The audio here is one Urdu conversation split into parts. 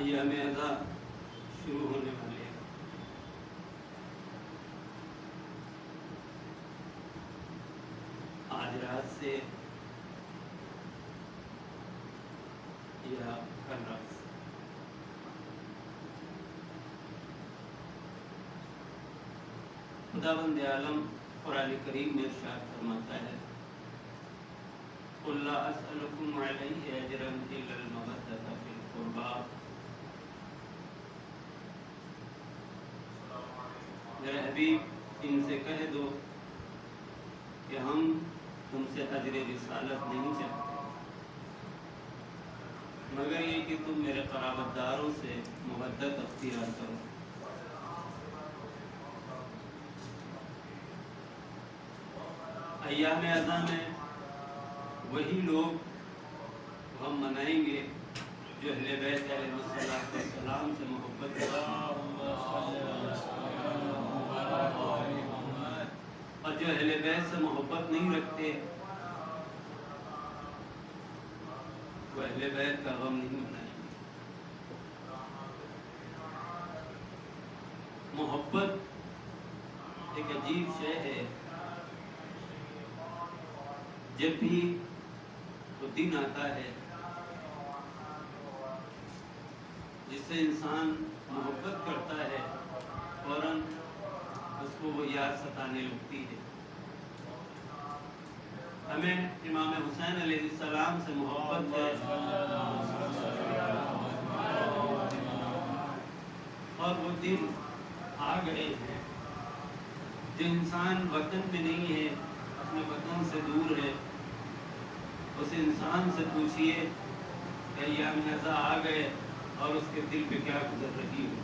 ایام عزا شروع ہونے والے ہیں۔ آج رات سے یا کل رات سے خداوند عالم قرآن کریم میں ارشاد فرماتا ہے قُلْ لَا أَسْأَلُكُمْ عَلَيْهِ أَجْرًا إِلَّا الْمَوَدَّةَ فِي الْقُرْبَى۔ میرے حبیب ان سے کہہ دو کہ ہم تم سے اجر رسالت نہیں چاہتے مگر یہ کہ تم میرے قرابت داروں سے مودت اختیار کرو۔ ایام عزا میں وہی لوگ ہم منائیں گے جو اہل بیت علیہ السلام سے محبت کرتے اور جو اہل بیت سے محبت نہیں رکھتے وہ اہل بیت کا غم نہیں منائیں گے۔ محبت ایک عجیب شے ہے، جب بھی وہ دن آتا ہے جس سے انسان محبت کرتا ہے فوراً اس کو وہ یاد ستانے لگتی ہے۔ ہمیں امام حسین علیہ السلام سے محبت ہے اور وہ دن آ گئے ہیں۔ جو انسان وطن میں نہیں ہے، اپنے وطن سے دور ہے، اس انسان سے پوچھئے کہ ایام عزا آ گئے اور اس کے دل پہ کیا گزر رہی ہو۔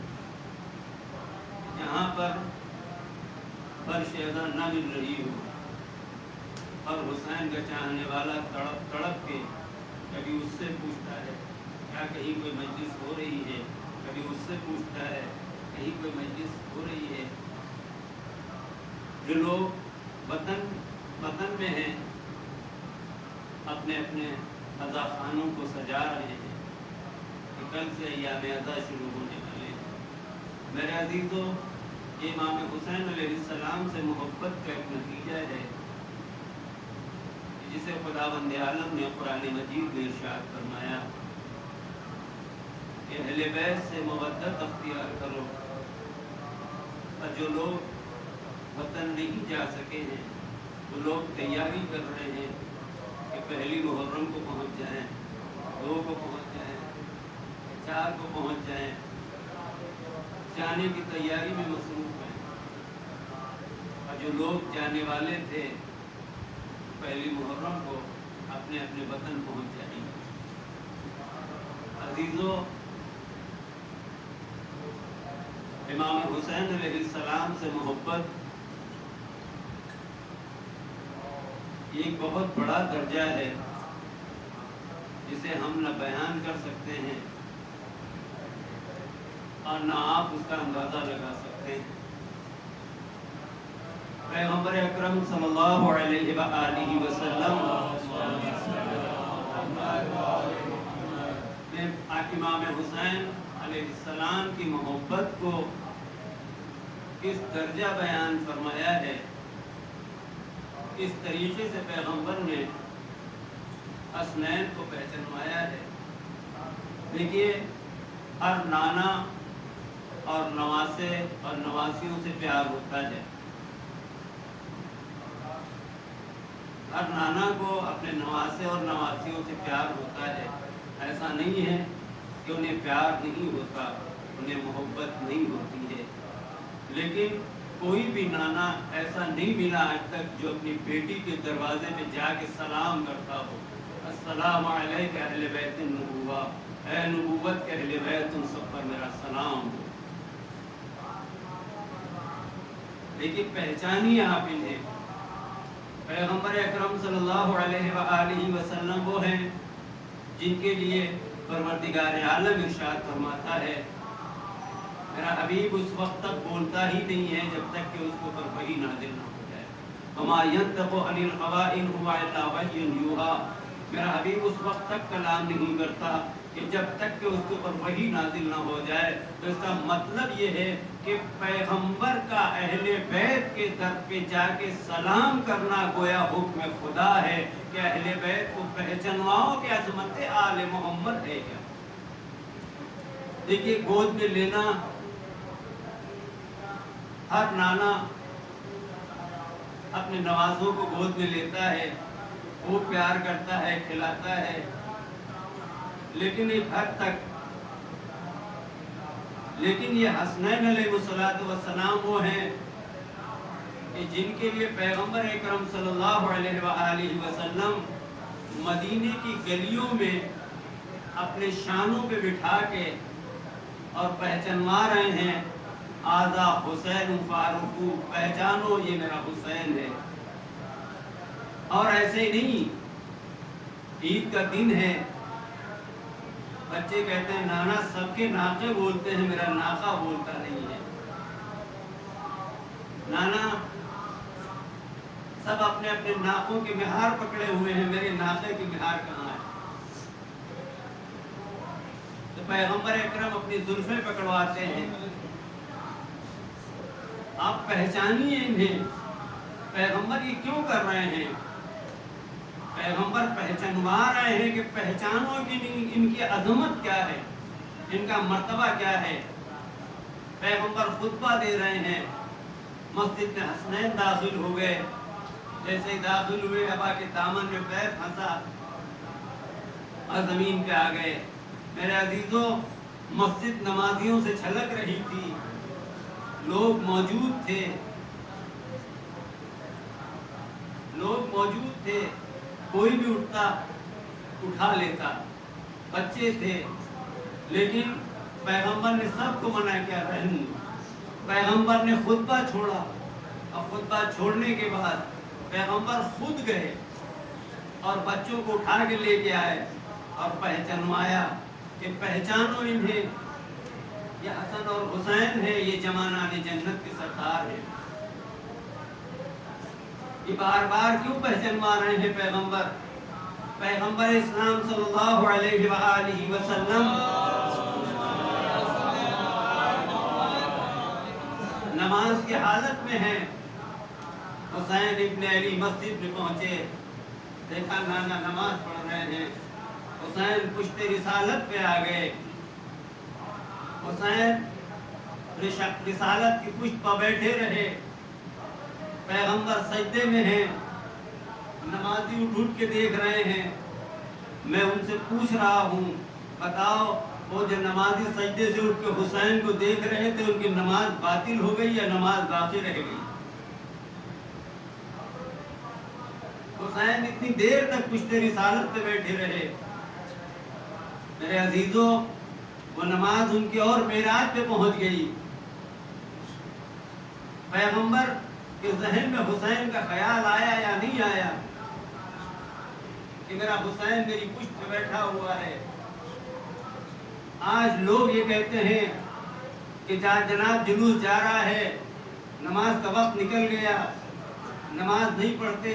یہاں پر فرش عزا نہ مل رہی ہو اور حسین کا چاہنے والا تڑپ تڑپ کے کبھی اس سے پوچھتا ہے کیا کہیں کوئی مجلس ہو رہی ہے، کبھی اس سے پوچھتا ہے کہیں کوئی مجلس ہو رہی ہے۔ جو لوگ وطن میں ہیں اپنے اپنے عزا خانوں کو سجا رہے ہیں کہ کل سے ایام عزا شروع ہونے والے ہیں۔ میرے عزیزو، یہ امام حسین علیہ السلام سے محبت کا ایک نتیجہ ہے جسے خداوند عالم نے قرآن مجید میں ارشاد فرمایا کہ اہل بیت سے مودت اختیار کرو۔ اور جو لوگ وطن نہیں جا سکے ہیں وہ لوگ تیاری کر رہے ہیں کہ پہلی محرم کو پہنچ جائیں، 2 کو پہنچ جائیں، 4 کو پہنچ جائیں، جانے کی تیاری میں مصروف ہیں۔ اور جو لوگ جانے والے تھے پہلی محرم کو اپنے اپنے وطن پہنچ جائیں گے۔ عزیزو، امام حسین علیہ السلام سے محبت یہ ایک بہت بڑا درجہ ہے جسے ہم نہ بیان کر سکتے ہیں اور نہ آپ اس کا اندازہ لگا سکتے ہیں۔ پیغمبر اکرم صلی اللہ علیہ وآلہ وسلم نے امام حسین علیہ السلام کی محبت کو کس درجہ بیان فرمایا ہے، اس طریقے سے پیغمبر نے حسنین کو پہچانوایا ہے۔ دیکھیے، ہر نانا اور نواسے اور نواسیوں سے پیار ہوتا ہے۔ ہر نانا کو اپنے نواسے اور نواسیوں سے پیار ہوتا ہے۔ ایسا نہیں ہے کہ انہیں پیار نہیں ہوتا، انہیں محبت نہیں ہوتی ہے، لیکن کوئی بھی نانا ایسا نہیں ملا آج تک جو اپنی بیٹی کے دروازے پہ جا کے سلام کرتا ہو، السلام علیک اہل بیت النبوہ، اے نبوت کے اہل بیت، ان سب پر میرا سلام ہو۔ لیکن پہچانی آپ انہیں، پیغمبر اکرم صلی اللہ علیہ وآلہ وسلم وہ ہیں جن کے لیے پروردگار عالم ارشاد فرماتا ہے میرا حبیب اس وقت تک بولتا ہی نہیں ہے جب تک کہ اس کے اوپر وحی نازل نہ ہو جائے۔ وما ينطق عن الهوى ان هو الا وحی یوحی، میرا حبیب اس وقت تک کلام نہیں کرتا کہ جب تک کہ اس کے اوپر وحی نازل نہ ہو جائے. تو اس کا مطلب یہ ہے کہ پیغمبر کا اہل بیت کے در پہ جا کے سلام کرنا گویا حکم خدا ہے کہ اہل بیت کو پہچانواؤ کہ عظمت آل محمد ہے کیا. دیکھیے گود میں لینا، ہر نانا اپنے نوازوں کو گود میں لیتا ہے، وہ پیار کرتا ہے، کھلاتا ہے، لیکن ایک حد تک. لیکن یہ حسنین علیہ السلام وہ ہیں کہ جن کے لیے پیغمبر اکرم صلی اللہ علیہ وآلہ وسلم مدینے کی گلیوں میں اپنے شانوں پہ بٹھا کے اور پہچانوا رہے ہیں، آذا حسین فاروق، پہچانو یہ میرا حسین ہے. اور ایسے ہی نہیں، عید کا دن ہے، بچے کہتے ہیں نانا سب کے ناقے بولتے ہیں، میرا ناقہ بولتا نہیں ہے. نانا سب اپنے اپنے ناقوں کے مہار پکڑے ہوئے ہیں، میرے ناقے کی مہار کہاں ہے؟ تو پیغمبر اکرم اپنی زلفیں پکڑواتے ہیں. آپ پہچانیے انہیں، پیغمبر یہ کیوں کر رہے ہیں؟ پیغمبر پہچانوا رہے ہیں کہ پہچانو کہ ان کی عظمت کیا ہے، ان کا مرتبہ کیا ہے. پیغمبر خطبہ دے رہے ہیں، مسجد میں حسنین داخل ہوئے، جیسے ہی داخل ہوئے ابا کے دامن میں پیر پھنسا اور زمین پہ آ گئے. میرے عزیزوں، مسجد نمازیوں سے چھلک رہی تھی، لوگ موجود تھے، کوئی بھی اٹھتا اٹھا لیتا، بچے تھے، لیکن پیغمبر نے سب کو منع کیا رہنے. پیغمبر نے خطبہ چھوڑا، اور خطبہ چھوڑنے کے بعد پیغمبر خود گئے اور بچوں کو اٹھا کے لے کے آئے اور پہچانوایا کہ پہچانو انہیں، یہ حسن اور حسین ہے، یہ جمانان جنت کے سردار ہیں. یہ بار بار کیوں پہچانوا رہے ہیں پیغمبر؟ پیغمبر اسلام صلی اللہ علیہ وآلہ وسلم نماز کی حالت میں ہیں. حسین ابن علی مسجد میں پہنچے، دیکھا نانا نماز پڑھ رہے ہیں. حسین پشت رسالت پہ آ گئے. حسین رسالت کی پشت پر بیٹھے رہے. پیغمبر سجدے میں ہیں، نمازی اٹھ کے دیکھ رہے ہیں. میں ان سے پوچھ رہا ہوں، بتاؤ وہ جو نمازی سجدے سے اٹھ کے حسین کو دیکھ رہے تھے، ان کی نماز باطل ہو گئی یا نماز باقی رہ گئی؟ حسین اتنی دیر تک پشت رسالت پہ بیٹھے رہے. میرے عزیزوں، وہ نماز ان کی اور معراج پہ پہنچ گئی. پیغمبر کے ذہن میں حسین کا خیال آیا یا نہیں آیا کہ میرا حسین میری پشت پہ بیٹھا ہوا ہے؟ آج لوگ یہ کہتے ہیں کہ جناب جلوس جا رہا ہے، نماز کا وقت نکل گیا، نماز نہیں پڑھتے،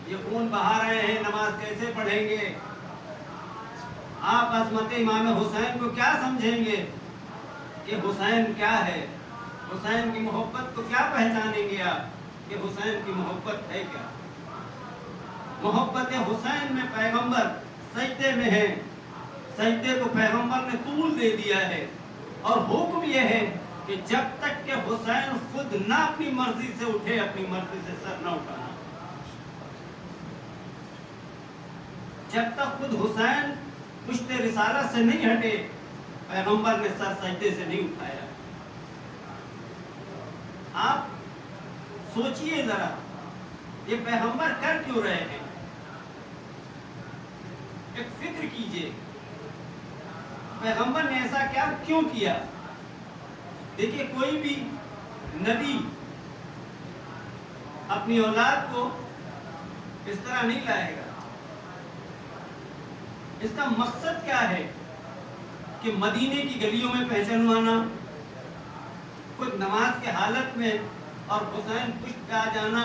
یہ خون بہا رہے ہیں، نماز کیسے پڑھیں گے؟ آپ عظمت امام حسین کو کیا سمجھیں گے کہ حسین کیا ہے؟ حسین کی محبت کو کیا پہچانیں گے آپ کہ حسین کی محبت ہے کیا؟ محبت حسین میں پیغمبر سجدے میں ہے، سجدے کو پیغمبر نے طول دے دیا ہے، اور حکم یہ ہے کہ جب تک کہ حسین خود نہ اپنی مرضی سے اٹھے، اپنی مرضی سے سر نہ اٹھانا. جب تک خود حسین پشت رسالت سے نہیں ہٹے، پیغمبر نے سر سجدے سے نہیں اٹھایا. آپ سوچئے ذرا، یہ پیغمبر کر کیوں رہے ہیں؟ ایک فکر کیجئے، پیغمبر نے ایسا کیوں کیا؟ دیکھیے، کوئی بھی نبی اپنی اولاد کو اس طرح نہیں لائے گا. اس کا مقصد کیا ہے کہ مدینے کی گلیوں میں پہچانوانا، خود نماز کی حالت میں اور حسین پشت پہ آ جانا،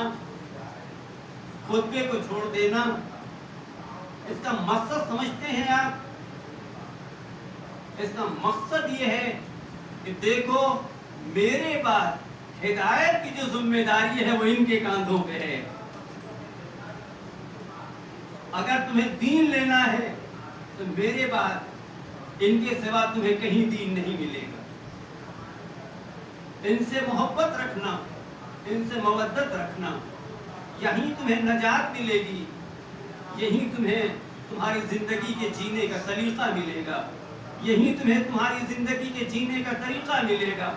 خطبے کو چھوڑ دینا. اس کا مقصد سمجھتے ہیں آپ اس کا مقصد یہ ہے کہ دیکھو میرے بعد ہدایت کی جو ذمہ داری ہے وہ ان کے کاندھوں پہ ہے. اگر تمہیں دین لینا ہے تو میرے بعد ان کے سوا تمہیں کہیں دین نہیں ملے گا. ان سے محبت رکھنا، ان سے مودت رکھنا، یہیں تمہیں نجات ملے گی، یہیں تمہیں تمہاری زندگی کے جینے کا سلیقہ ملے گا، یہیں تمہیں تمہاری زندگی کے جینے کا طریقہ ملے گا.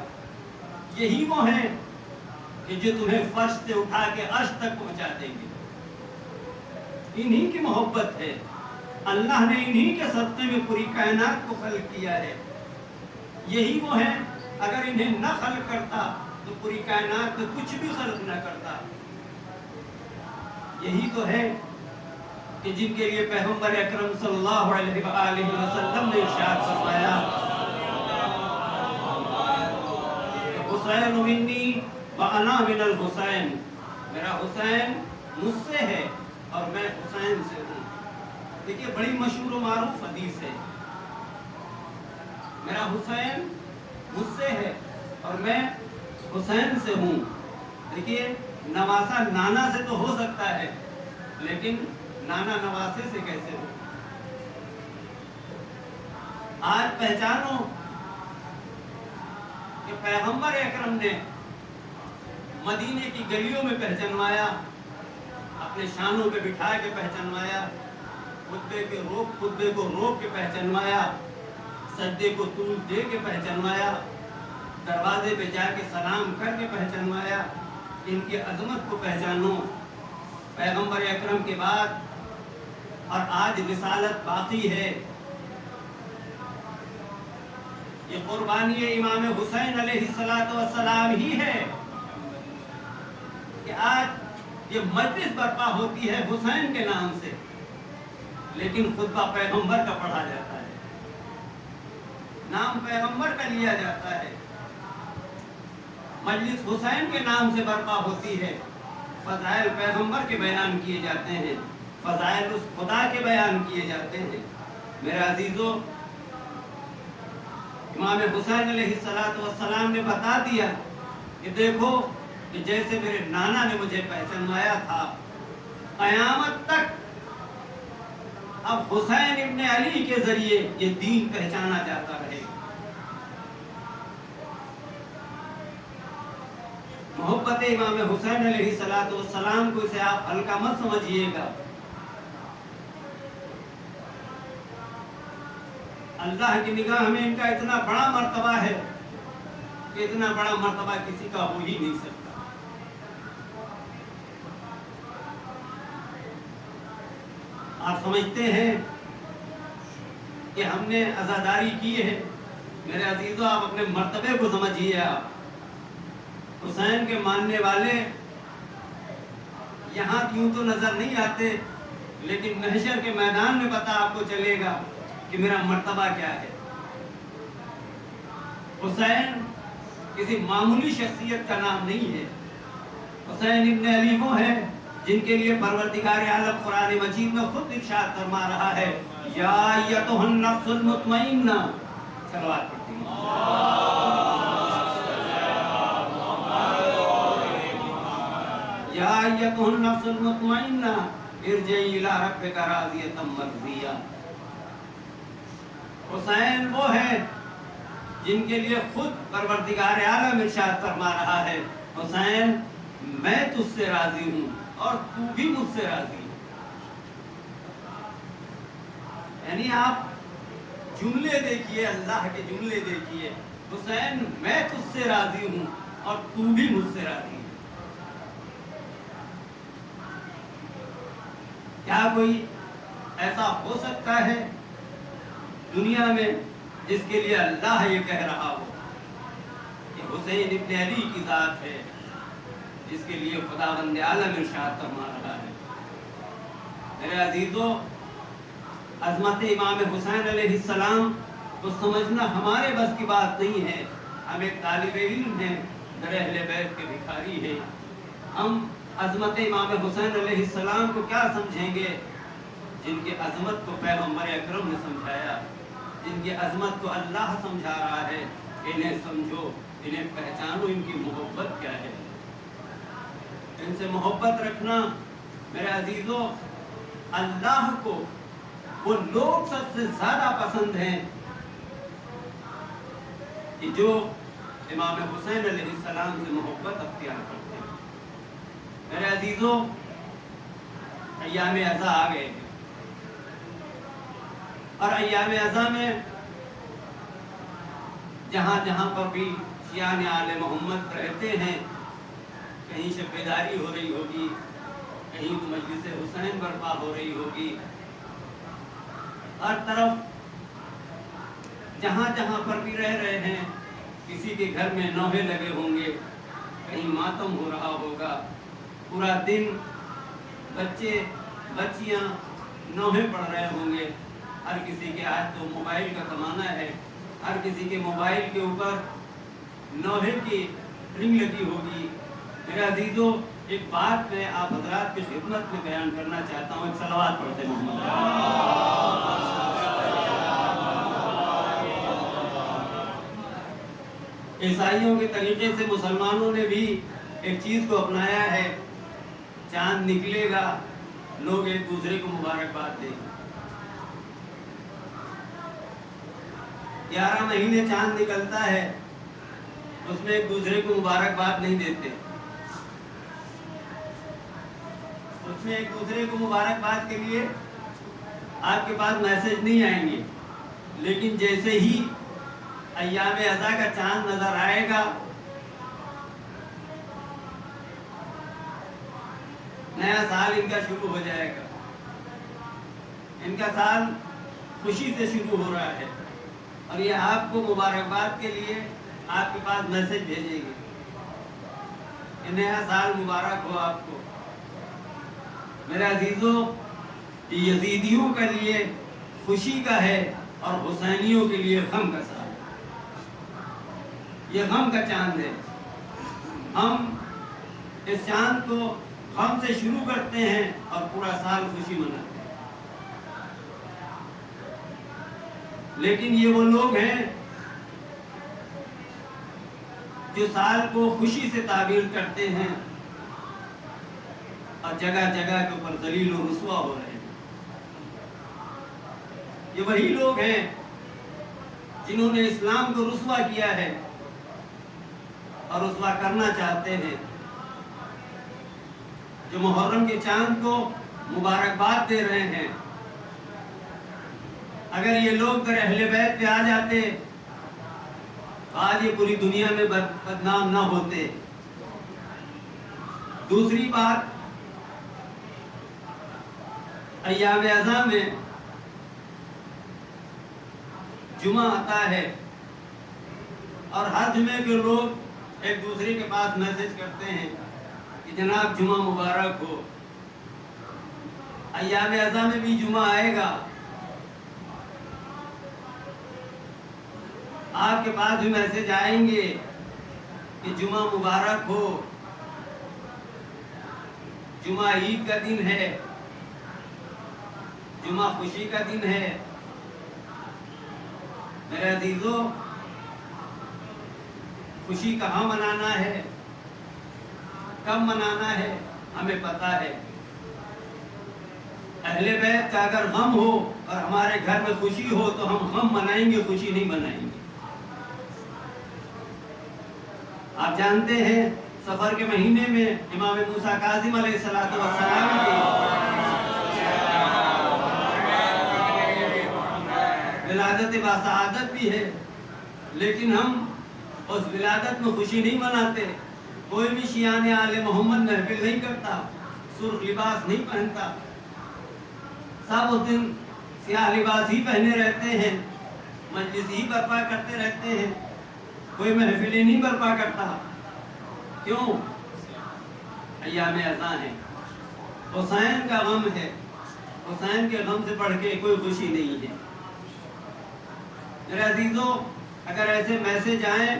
یہی وہ ہیں کہ جو تمہیں فرش سے اٹھا کے عرش تک پہنچا دیں گے. انہی کی محبت ہے. اللہ نے انہی کے صدقے میں پوری کائنات کو خلق کیا ہے. یہی وہ ہیں، اگر انہیں نہ خلق کرتا تو پوری کائنات میں کچھ بھی خلق نہ کرتا. یہی تو ہے کہ جن کے لیے پیغمبر اکرم صلی اللہ علیہ وآلہ وسلم نے ارشاد فرمایا حسین منی وانا من الحسین، میرا حسین مجھ سے ہے اور میں حسین سے ہوں. دیکھیے بڑی مشہور و معروف حدیث ہے، میرا حسین مجھ سے ہے اور میں حسین سے ہوں. دیکھیے نواسا نانا سے تو ہو سکتا ہے، لیکن نانا نواسے سے کیسے ہو؟ آج پہچانو کہ پیغمبر اکرم نے مدینے کی گلیوں میں پہچانوایا، اپنے شانوں پہ بٹھا کے پہچانوایا، خطبے کو روک کے پہچانوایا، سجدے کو طول دے کے پہچانوایا، دروازے پہ جا کے سلام کر کے پہچانوایا. ان کی عظمت کو پہچانو. پیغمبر اکرم کے بعد اور آج رسالت باقی ہے. یہ قربانی امام حسین علیہ السلام ہی ہے کہ آج یہ مجلس برپا ہوتی ہے حسین کے نام سے، لیکن خطبہ پیغمبر کا پڑھا جاتا ہے، نام پیغمبر کا لیا جاتا ہے. مجلس حسین کے نام سے برپا ہوتی ہے. فضائل پیغمبر کے بیان کیے جاتے ہیں، فضائل اس خدا کے بیان کیے جاتے ہیں. میرے عزیزو، امام حسین علیہ السلام نے بتا دیا کہ دیکھو کہ جیسے میرے نانا نے مجھے پہچانوایا تھا، قیامت تک اب حسین ابن علی کے ذریعے یہ دین پہچانا جاتا رہے. محبت امام حسین علیہ السلام کو اسے آپ ہلکا مت سمجھیے گا. اللہ کی نگاہ میں ان کا اتنا بڑا مرتبہ ہے کہ اتنا بڑا مرتبہ کسی کا ہو ہی نہیں سکتا. آپ سمجھتے ہیں کہ ہم نے عزاداری کی ہے. میرے عزیزو، آپ اپنے مرتبے کو سمجھیے. آپ حسین کے ماننے والے یہاں کیوں تو نظر نہیں آتے، لیکن محشر کے میدان میں پتہ آپ کو چلے گا کہ میرا مرتبہ کیا ہے. حسین کسی معمولی شخصیت کا نام نہیں ہے. حسین ابن علی وہ ہے جن کے لیے پروردگار عالم قرآن مجید میں خود ارشاد فرما رہا ہے، یا ایتھا النفس المطمئنہ. صلوات پڑھتے ہیں. یا ایتھا النفس المطمئنہ ارجعی الی ربک راضیۃ مرضیہ. حسین وہ ہے جن کے لیے خود پروردگار عالم ارشاد فرما رہا ہے، حسین میں تجھ سے راضی ہوں اور تو بھی مجھ سے راضی ہے. یعنی آپ جملے دیکھیے، اللہ کے جملے دیکھیے. حسین میں تجھ سے راضی ہوں اور تو بھی مجھ سے راضی ہے. کیا کوئی ایسا ہو سکتا ہے دنیا میں جس کے لیے اللہ یہ کہہ رہا ہو کہ حسین ابن علی کی ذات ہے، جس کے لیے خداوند عالم ارشاد فرما رہا ہے؟ میرے عزیزو، عظمت امام حسین علیہ السلام کو سمجھنا ہمارے بس کی بات نہیں ہے. ہم ایک طالب علم ہیں، در اہل بیت کے بھکاری ہیں. ہم عظمت امام حسین علیہ السلام کو کیا سمجھیں گے جن کی عظمت کو پیغمبر اکرم نے سمجھایا، جن کی عظمت کو اللہ سمجھا رہا ہے، انہیں سمجھو، انہیں پہچانو، ان کی محبت کیا ہے۔ ان سے محبت رکھنا میرے عزیزوں، اللہ کو وہ لوگ سب سے زیادہ پسند ہیں کہ جو امام حسین علیہ السلام سے محبت اختیار کرتے ہیں۔ میرے عزیزوں، ایام عزا آ گئے ہیں، اور ایام عزا میں جہاں جہاں پر بھی شیعان آل محمد رہتے ہیں، کہیں شب بیداری ہو رہی ہوگی، کہیں مجلس حسین برپا ہو رہی ہوگی، ہر طرف جہاں جہاں پر بھی رہ رہے ہیں، کسی کے گھر میں نوحے لگے ہوں گے، کہیں ماتم ہو رہا ہوگا، پورا دن بچے بچیاں نوحے پڑھ رہے ہوں گے۔ ہر کسی کے ہاتھ تو موبائل کا زمانہ ہے، ہر کسی کے موبائل کے اوپر نوحے کی رنگ لگی ہوگی۔ میرے عزیزوں، ایک بات میں آپ حضرات کی خدمت میں بیان کرنا چاہتا ہوں، ایک صلوات پڑھتے ہیں محمد۔ عیسائیوں کے طریقے سے مسلمانوں نے بھی ایک چیز کو اپنایا ہے، چاند نکلے گا، لوگ ایک دوسرے کو مبارکباد دیں گے۔ 11 مہینے چاند نکلتا ہے، اس میں ایک دوسرے کو مبارکباد نہیں دیتے، اس میں ایک دوسرے کو مبارکباد کے لیے آپ کے پاس میسج نہیں آئیں گے، لیکن جیسے ہی ایام عزا کا چاند نظر آئے گا، نیا سال ان کا شروع ہو جائے گا، ان کا سال خوشی سے شروع ہو رہا ہے، اور یہ آپ کو مبارکباد کے لیے آپ کے پاس میسج بھیجیں گے کہ نیا سال مبارک ہو آپ کو۔ میرے عزیزوں، یہ یزیدیوں کے لیے خوشی کا ہے اور حسینیوں کے لیے غم کا سال ہے، یہ غم کا چاند ہے۔ ہم اس چاند کو غم سے شروع کرتے ہیں اور پورا سال خوشی مناتے ہیں، لیکن یہ وہ لوگ ہیں جو سال کو خوشی سے تعبیر کرتے ہیں اور جگہ جگہ کے اوپر ذلیل و رسوا ہو رہے ہیں۔ یہ وہی لوگ ہیں جنہوں نے اسلام کو رسوا کیا ہے اور رسوا کرنا چاہتے ہیں، جو محرم کے چاند کو مبارکباد دے رہے ہیں۔ اگر یہ لوگ اگر اہل بیت پہ آ جاتے تو آج یہ پوری دنیا میں بدنام نہ ہوتے۔ دوسری بات، ایام عزا میں جمعہ آتا ہے اور ہر جمعے کے لوگ ایک دوسرے کے پاس میسج کرتے ہیں کہ جناب جمعہ مبارک ہو۔ ایام عزا میں بھی جمعہ آئے گا، آپ کے پاس بھی میسج آئیں گے کہ جمعہ مبارک ہو، جمعہ عید کا دن ہے، جمعہ خوشی کا دن ہے۔ میرے عزیزوں، خوشی کہاں منانا ہے، کب منانا ہے، ہمیں پتا ہے۔ اہل بیت کا اگر غم ہو اور ہمارے گھر میں خوشی ہو تو ہم غم منائیں گے، خوشی نہیں منائیں گے۔ آپ جانتے ہیں سفر کے مہینے میں امام موسیٰ کاظم علیہ السلام کی ولادت باسعادت بھی ہے، لیکن ہم اس ولادت میں خوشی نہیں مناتے۔ کوئی بھی شیعان آل محمد محفل نہیں کرتا، سرخ لباس نہیں پہنتا، سب اس دن سیاہ لباس ہی پہنے رہتے ہیں، مجلس ہی برپا کرتے رہتے ہیں، کوئی محفلیں نہیں برپا کرتا۔ کیوں؟ ایام عزا ہیں، حسین کا غم ہے، حسین کے غم سے بڑھ کے کوئی خوشی نہیں ہے۔ میرے عزیزوں، اگر ایسے میسج آئیں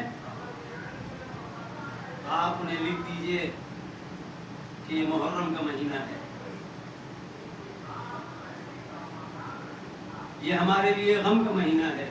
آپ انہیں لکھ دیجئے کہ یہ محرم کا مہینہ ہے، یہ ہمارے لیے غم کا مہینہ ہے۔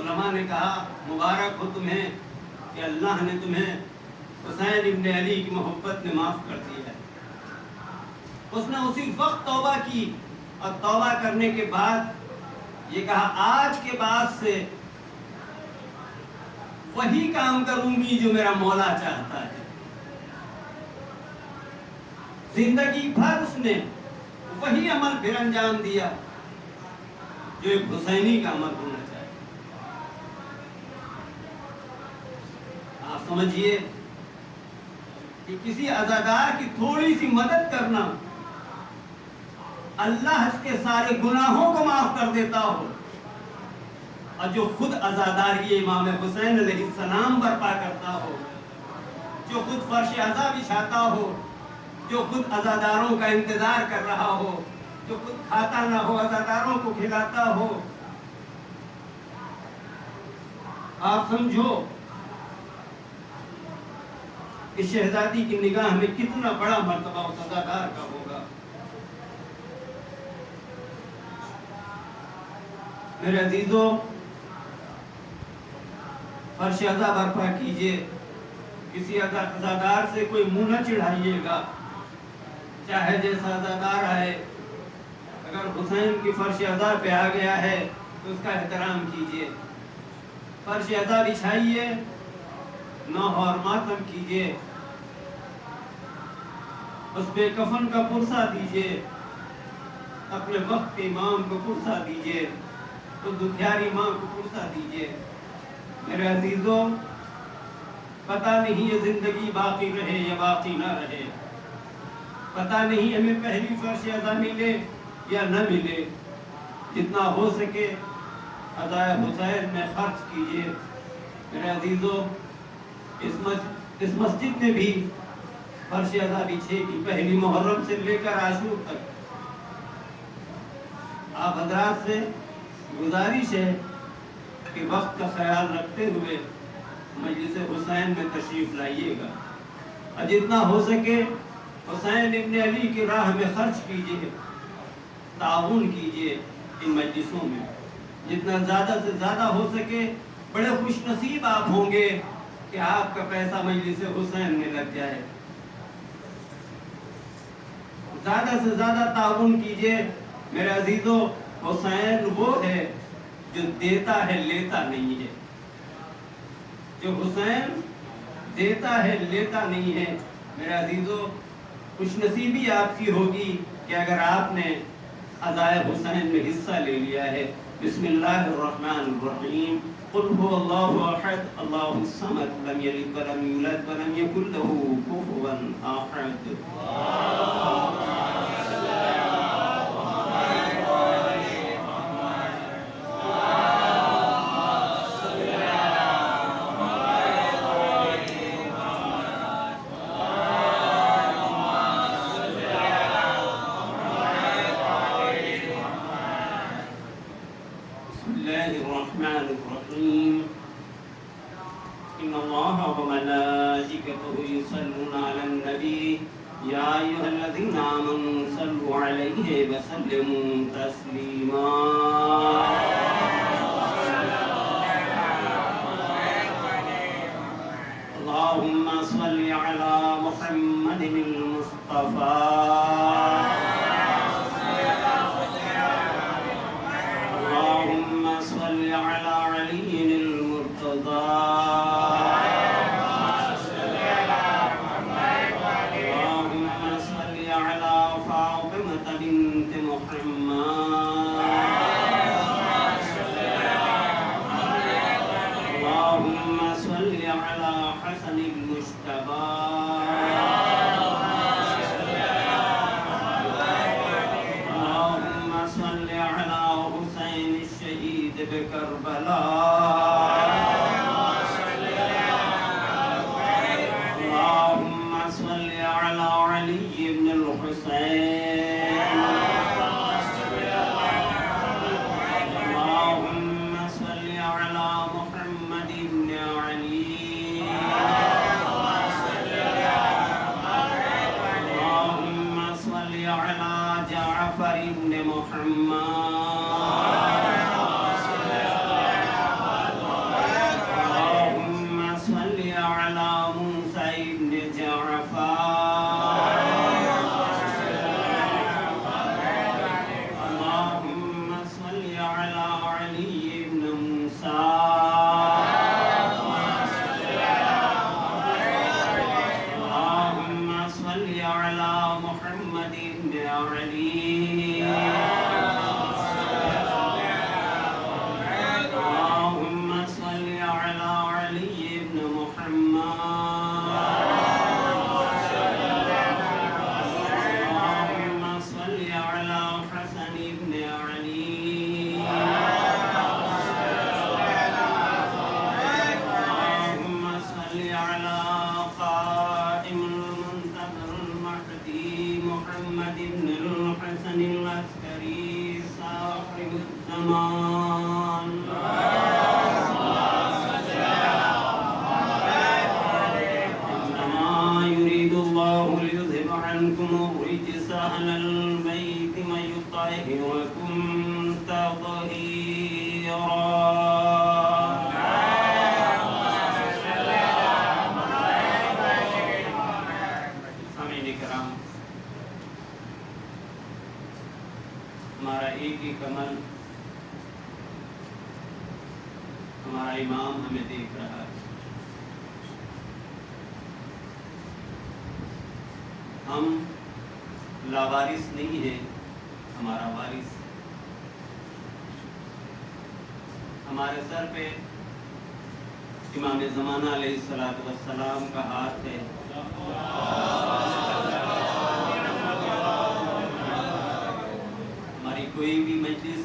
علماء نے کہا مبارک ہو تمہیں کہ اللہ نے تمہیں حسین ابن علی کی محبت میں معاف کر دیا ہے۔ اس نے اسی وقت توبہ کی اور توبہ کرنے کے بعد یہ کہا آج کے بعد سے وہی کام کروں گی جو میرا مولا چاہتا ہے۔ زندگی بھر اس نے وہی عمل پھر انجام دیا جو ایک حسینی کا عمل ہونا چاہیے۔ آپ سمجھیے کہ کسی عزادار کی تھوڑی سی مدد کرنا اللہ اس کے سارے گناہوں کو معاف کر دیتا ہو، اور جو خود عزاداری امام حسین علیہ السلام برپا کرتا ہو، جو خود فرش عزا بچھاتا ہو، جو خود عزاداروں کا انتظار کر رہا ہو، جو خود کھاتا نہ ہو عزاداروں کو کھلاتا ہو، آپ سمجھو کہ شہزادی کی نگاہ میں کتنا بڑا مرتبہ اس عزادار کا ہوگا۔ میرے عزیزوں، فرش عزا برپا کیجئے، کسی عزادار سے کوئی منہ نہ چڑھائیے گا، چاہے جیسا عزادار آئے۔ اگر حسین کی فرش عزا پہ آ گیا ہے تو اس کا احترام کیجئے، فرش عزا بچھائیے، نوح اور ماتم کیجئے، اس پہ کفن کا پرسہ دیجئے، اپنے وقت کے امام کو پرسہ دیجئے، تو دکھیاری ماں کو پرسہ دیجئے۔ میرے عزیزوں، پتہ نہیں یہ زندگی باقی رہے یا باقی نہ رہے، پتہ نہیں ہمیں پہلی فرش عزا ملے یا نہ ملے، جتنا ہو سکے عزائے حسین میں خرچ کیجئے۔ میرے عزیزوں، اس مسجد میں بھی فرش عزا بچھے گی پہلی محرم سے لے کر عاشور تک۔ آپ حضرات سے گزارش ہے کہ وقت کا خیال رکھتے ہوئے مجلس حسین میں تشریف لائیے گا، اور جتنا ہو سکے حسین ابن علی کی راہ میں خرچ کیجئے، تعاون کیجئے ان مجلسوں میں، جتنا زیادہ سے زیادہ ہو سکے۔ بڑے خوش نصیب آپ ہوں گے کہ آپ کا پیسہ مجلس حسین میں لگ جائے۔ زیادہ سے زیادہ تعاون کیجئے۔ میرے عزیزوں، حسین وہ ہے جو دیتا ہے لیتا نہیں ہے، جو حسین دیتا ہے لیتا نہیں ہے۔ میرے عزیزوں، خوش نصیبی آپ کی ہوگی کہ اگر آپ نے عزائے حسین میں حصہ لے لیا ہے۔ بسم اللہ الرحمن الرحیم۔ قل هو اللہ احد اللہ الصمد لم یلد ولم یولد ولم یکن له کفوا احد۔ اللهم صل على محمد المصطفى اللهم صل على علي المرتضى اللهم صل على فاطمة بنت محمد اللهم صل على حسن المجتبى اللهم صل على حسين الشهيد بكربلاء اللهم صل على علي بن الحسين اللهم صل على محمد بن علي اللهم صل على جعفر بن محمد علي اللهم صل على علي بن محمد اللهم صل على حسن بن علي اللهم صل على قائم المنتظر المهدي محمد بن الحسن العسكري صاحب الزمان إنما يريد الله ليذهب عنكم الرجس أهل البيت ويطهركم تطهيرا سامعین کرام، ہمارا ایک ایک عمل ہمارا امام ہمیں دیکھ رہا ہے. ہم لاوارث نہیں ہیں، ہمارا وارث ہمارے سر پہ امام زمانہ علیہ الصلوۃ والسلام کا ہاتھ ہے. ہماری کوئی بھی مجلس،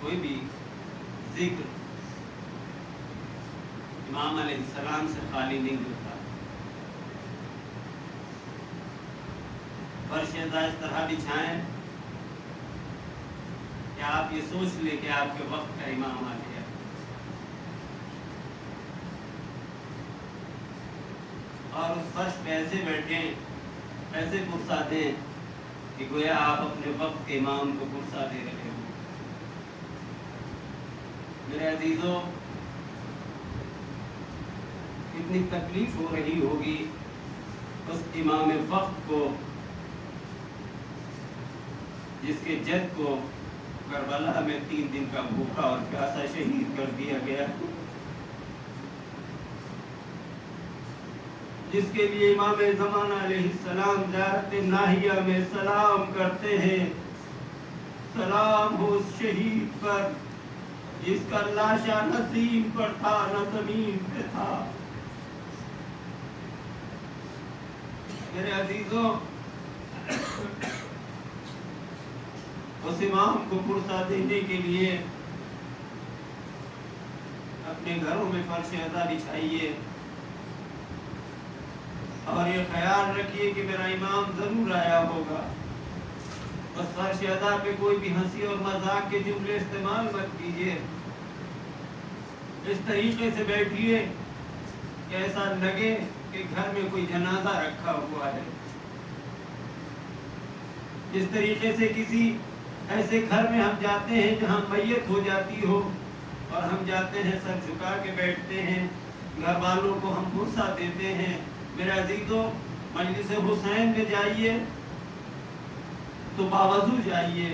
کوئی بھی ذکر امام علیہ السلام سے خالی نہیں ہوتا. فرش ازا اس طرح بچھائیں کہ آپ یہ سوچ لیں کہ آپ کے وقت کا امام آ گیا. اور اس فرش پہ ایسے بیٹھیں، ایسے پرسا دیں کہ گویا آپ اپنے وقت کے امام کو پرسا دے رہے ہو. میرے عزیزوں، کتنی تکلیف ہو رہی ہوگی اس امام وقت کو جس کے جد کو کربلا میں 3 دن کا بھوکا اور پیاسا شہید کر دیا گیا، جس کے لیے امام زمانہ علیہ السلام زیارت ناہیہ میں سلام کرتے ہیں. سلام ہو اس شہید پر جس کا لاشا نہ زمین پر تھا نہ زمین پہ تھا. میرے عزیزوں، اس امام کو پرسا دینے کے لیے اپنے گھروں میں فرش ازا بچھائیے اور یہ خیال رکھیے کہ میرا امام ضرور آیا ہوگا. بس فرش ازا پہ کوئی بھی ہنسی اور مذاق کے جملے استعمال مت کیجیے. اس طریقے سے بیٹھیے کہ ایسا لگے کہ گھر میں کوئی جنازہ رکھا ہوا ہے. جس طریقے سے کسی ایسے گھر میں ہم جاتے ہیں جہاں میت ہو جاتی ہو اور ہم جاتے ہیں سر جھکا کے بیٹھتے ہیں، گھر والوں کو ہم پرسا دیتے ہیں. میرے عزیزوں، مجلس حسین میں جائیے تو باوضو جائیے،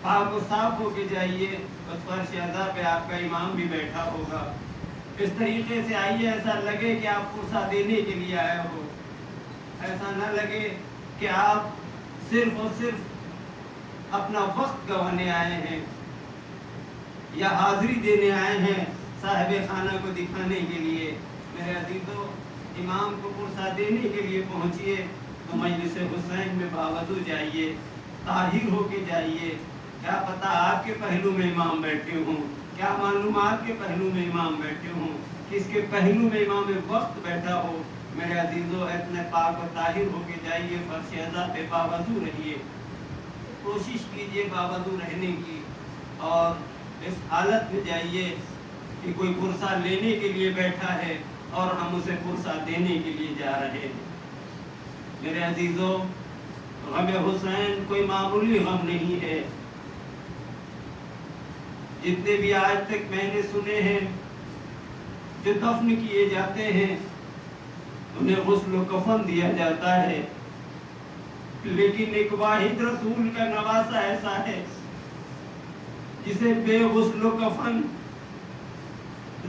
پاک و صاف ہو کے جائیے. بس فرش ازا پہ آپ کا امام بھی بیٹھا ہوگا. اس طریقے سے آئیے، ایسا لگے کہ آپ پرسا دینے کے لیے آئے ہو. ایسا نہ لگے کہ آپ صرف اور صرف اپنا وقت گوانے آئے ہیں یا حاضری دینے آئے ہیں صاحب خانہ کو دکھانے کے لیے. میرے عزیزوں، امام کو پرسا دینے کے لیے پہنچیے تو مجلس حسین میں باوضو جائیے، طاہر ہو کے جائیے. کیا پتہ آپ کے پہلو میں امام بیٹھے ہوں، کیا معلوم آپ کے پہلو میں امام بیٹھے ہوں، کس کے پہلو میں امام وقت بیٹھا ہو. میرے عزیزوں، اتنے پاک و طاہر ہو کے جائیے، فرش ازا پہ باوضو رہیے. کوشش کیجیے باوضو رہنے کی اور اس حالت میں جائیے کہ کوئی پرسا لینے کے لیے بیٹھا ہے اور ہم اسے پرسا دینے کے لیے جا رہے ہیں. میرے عزیزوں، غم حسین کوئی معمولی غم نہیں ہے. جتنے بھی آج تک میں نے سنے ہیں جو دفن کیے جاتے ہیں انہیں غسل و کفن دیا جاتا ہے، لیکن ایک واحد رسول کا نواسا ایسا ہے جسے بے غسل و کفن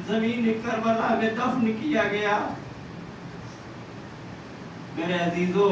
زمین کربلا میں دفن کیا گیا. میرے عزیزوں،